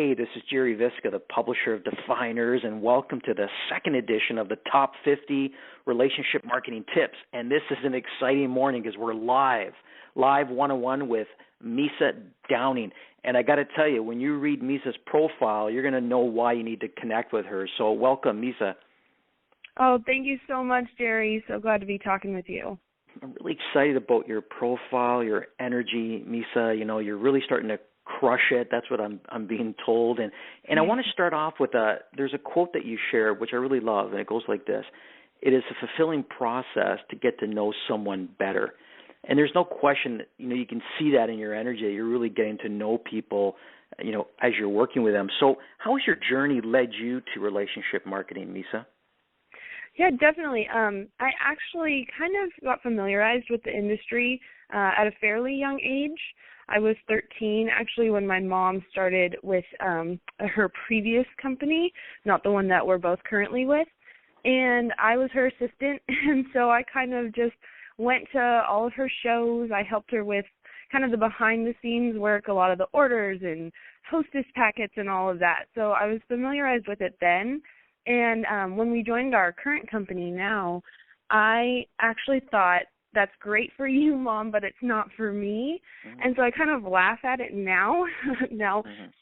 Hey, this is Gerry Visca, the publisher of Defyeneurs, and welcome to the second edition of the Top 50 Relationship Marketing Tips. And this is an exciting morning because we're live one-on-one with Misa Downey. And I got to tell you, when you read Misa's profile, you're going to know why you need to connect with her. So welcome, Misa. Oh, thank you so much, Gerry. So glad to be talking with you. I'm really excited about your profile, your energy, Misa. You know, you're really starting to crush it. That's what I'm being told. And I want to start off with there's a quote that you shared, which I really love, and it goes like this. It is a fulfilling process to get to know someone better. And there's no question, you can see that in your energy. You're really getting to know people, as you're working with them. So how has your journey led you to relationship marketing, Misa? Yeah, definitely. I actually kind of got familiarized with the industry at a fairly young age. I was 13, actually, when my mom started with her previous company, not the one that we're both currently with, and I was her assistant, and so I kind of just went to all of her shows. I helped her with kind of the behind-the-scenes work, a lot of the orders and hostess packets and all of that, so I was familiarized with it then. And when we joined our current company now, I actually thought, that's great for you, Mom, but it's not for me. Mm-hmm. And so I kind of laugh at it now,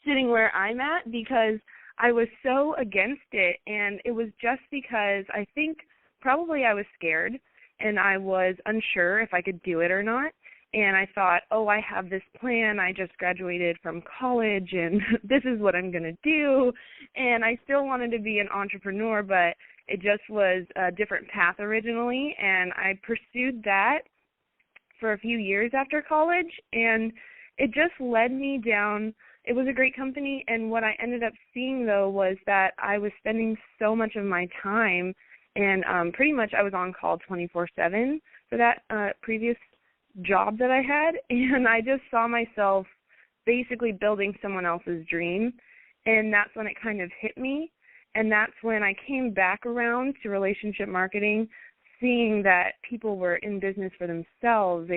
sitting where I'm at, because I was so against it. And it was just because I think probably I was scared and I was unsure if I could do it or not. And I thought, I have this plan. I just graduated from college, and this is what I'm going to do. And I still wanted to be an entrepreneur, but it just was a different path originally. And I pursued that for a few years after college, and it just led me down. It was a great company, and what I ended up seeing, though, was that I was spending so much of my time, and pretty much I was on call 24/7 for that previous job that I had, and I just saw myself basically building someone else's dream, and that's when it kind of hit me, and that's when I came back around to relationship marketing, seeing that people were in business for themselves.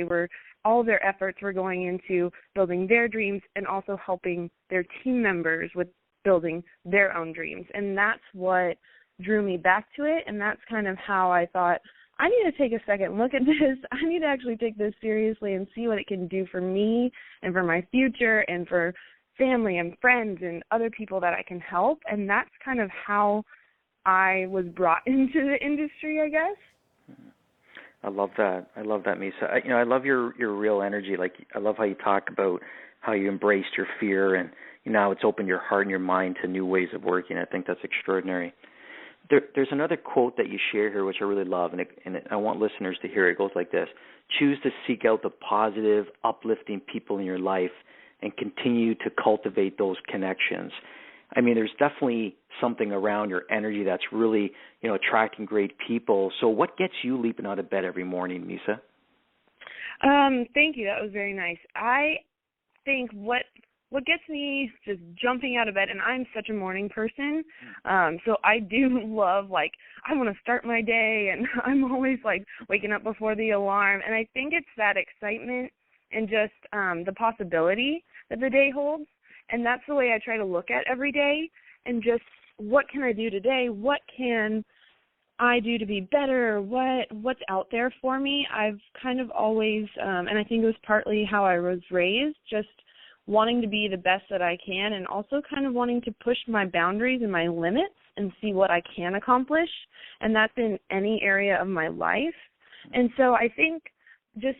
All their efforts were going into building their dreams and also helping their team members with building their own dreams, and that's what drew me back to it, and that's kind of how I thought, I need to take a second look at this. I need to actually take this seriously and see what it can do for me and for my future and for family and friends and other people that I can help. And that's kind of how I was brought into the industry, I guess. I love that, Misa. I love your real energy. Like, I love how you talk about how you embraced your fear and now it's opened your heart and your mind to new ways of working. I think that's extraordinary. There's another quote that you share here, which I really love, and I want listeners to hear it. It goes like this: choose to seek out the positive, uplifting people in your life and continue to cultivate those connections. I mean, there's definitely something around your energy that's really, attracting great people. So what gets you leaping out of bed every morning, Misa? Thank you. That was very nice. I think what gets me just jumping out of bed, and I'm such a morning person, so I do love, I want to start my day, and I'm always, waking up before the alarm, and I think it's that excitement and just the possibility that the day holds, and that's the way I try to look at every day, and just what can I do today? What can I do to be better? What's out there for me? I've kind of always, and I think it was partly how I was raised, just wanting to be the best that I can, and also kind of wanting to push my boundaries and my limits and see what I can accomplish, and that's in any area of my life. And so I think just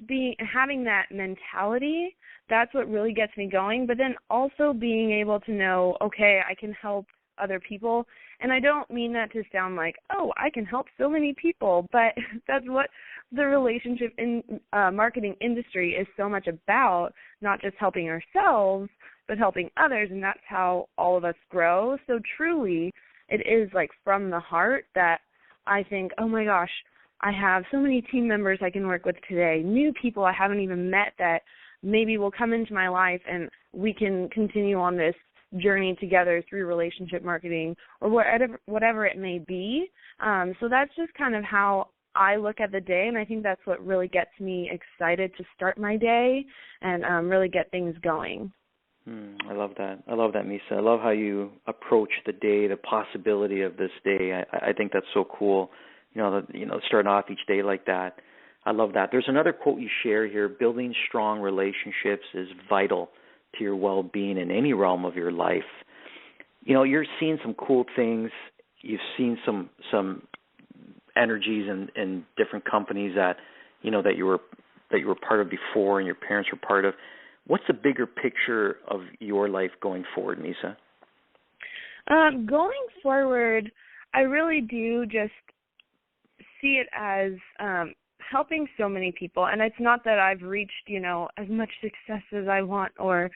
having that mentality, that's what really gets me going, but then also being able to know, okay, I can help other people, and I don't mean that to sound like, I can help so many people, but that's what the relationship in marketing industry is so much about, not just helping ourselves, but helping others, and that's how all of us grow. So truly, it is from the heart that I think, oh my gosh, I have so many team members I can work with today, new people I haven't even met that maybe will come into my life, and we can continue on this journey together through relationship marketing or whatever it may be. So that's just kind of how I look at the day, and I think that's what really gets me excited to start my day and really get things going. I love that. I love that, Misa. I love how you approach the day, the possibility of this day. I think that's so cool. Starting off each day like that. I love that. There's another quote you share here: "Building strong relationships is vital to your well-being in any realm of your life." You're seeing some cool things. You've seen some energies in different companies that that you were part of before, and your parents were part of. What's the bigger picture of your life going forward, Misa? Going forward, I really do just see it as helping so many people. And it's not that I've reached, as much success as I want or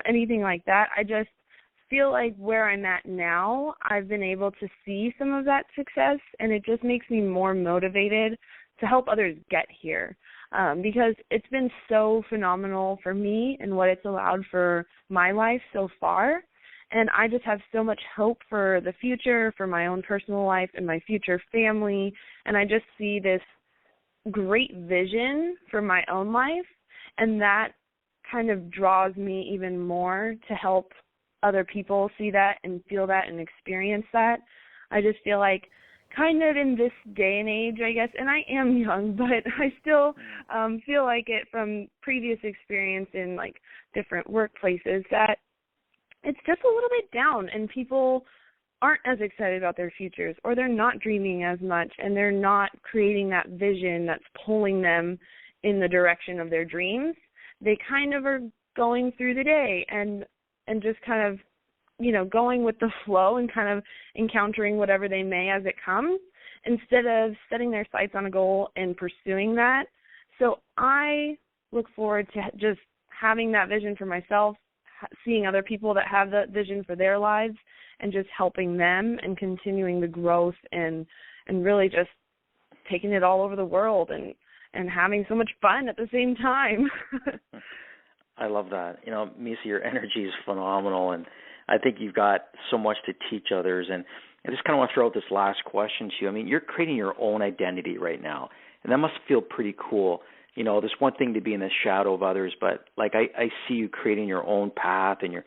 anything like that. I just feel like where I'm at now, I've been able to see some of that success, and it just makes me more motivated to help others get here. Because it's been so phenomenal for me and what it's allowed for my life so far. And I just have so much hope for the future, for my own personal life and my future family. And I just see this great vision for my own life. And that kind of draws me even more to help other people see that and feel that and experience that. I just feel like kind of in this day and age, I guess, and I am young, but I still feel like it from previous experience in, like, different workplaces that it's just a little bit down and people aren't as excited about their futures, or they're not dreaming as much, and they're not creating that vision that's pulling them in the direction of their dreams. They kind of are going through the day and just kind of going with the flow and kind of encountering whatever they may as it comes, instead of setting their sights on a goal and pursuing that. So I look forward to just having that vision for myself, seeing other people that have that vision for their lives, and just helping them and continuing the growth and really just taking it all over the world and having so much fun at the same time. I love that. Misa, your energy is phenomenal, and I think you've got so much to teach others. And I just kind of want to throw out this last question to you. I mean, you're creating your own identity right now, and that must feel pretty cool. There's one thing to be in the shadow of others, but like I see you creating your own path, and you're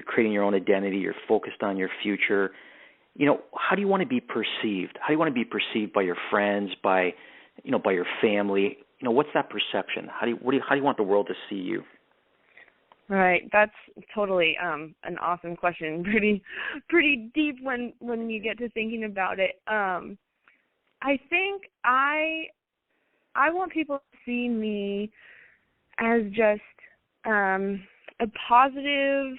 creating your own identity. You're focused on your future. How do you want to be perceived? How do you want to be perceived by your friends, by your family? What's that perception? How do you want the world to see you? Right, that's totally an awesome question. Pretty deep when you get to thinking about it. I think I want people to see me as just a positive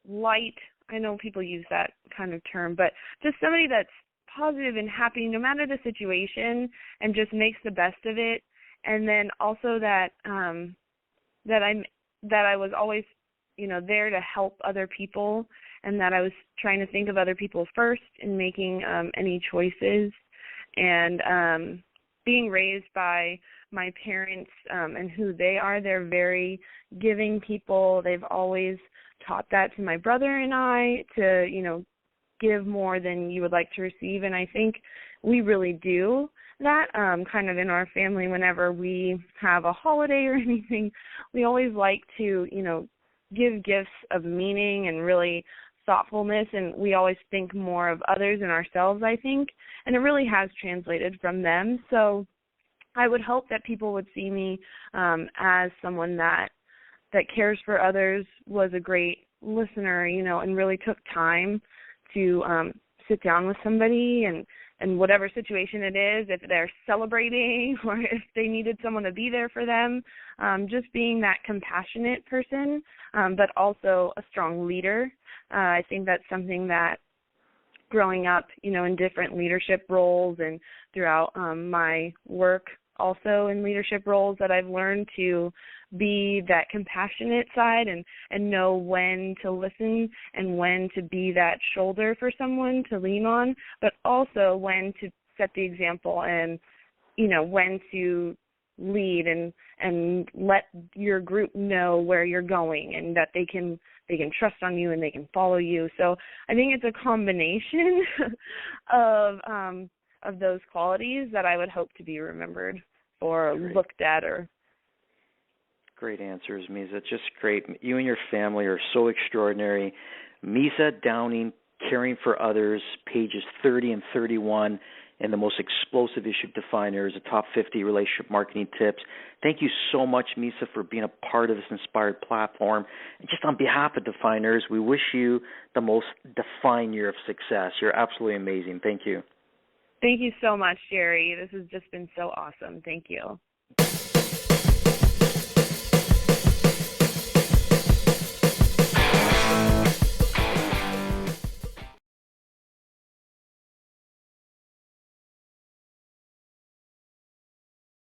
light. I know people use that kind of term, but just somebody that's positive and happy no matter the situation, and just makes the best of it. And then also that I was always, there to help other people, and that I was trying to think of other people first in making any choices. And being raised by my parents and who they are, they're very giving people. They've always taught that to my brother and I, to, give more than you would like to receive. And I think we really do that kind of in our family. Whenever we have a holiday or anything, we always like to, give gifts of meaning and really thoughtfulness, and we always think more of others and ourselves, I think, and it really has translated from them. So I would hope that people would see me as someone that cares for others, was a great listener, and really took time to sit down with somebody and whatever situation it is, if they're celebrating or if they needed someone to be there for them, just being that compassionate person, but also a strong leader. I think that's something that growing up, in different leadership roles and throughout my work also in leadership roles, that I've learned to be that compassionate side and know when to listen and when to be that shoulder for someone to lean on, but also when to set the example and, when to lead and let your group know where you're going and that they can trust on you and they can follow you. So I think it's a combination of those qualities that I would hope to be remembered or looked at. Or Great answers, Misa. Just great. You and your family are so extraordinary. Misa Downey, Caring for Others, pages 30 and 31, and the most explosive issue of Defyeneurs, the top 50 relationship marketing tips. Thank you so much, Misa, for being a part of this inspired platform. And just on behalf of Defyeneurs, we wish you the most defined year of success. You're absolutely amazing. Thank you. Thank you so much, Gerry. This has just been so awesome. Thank you.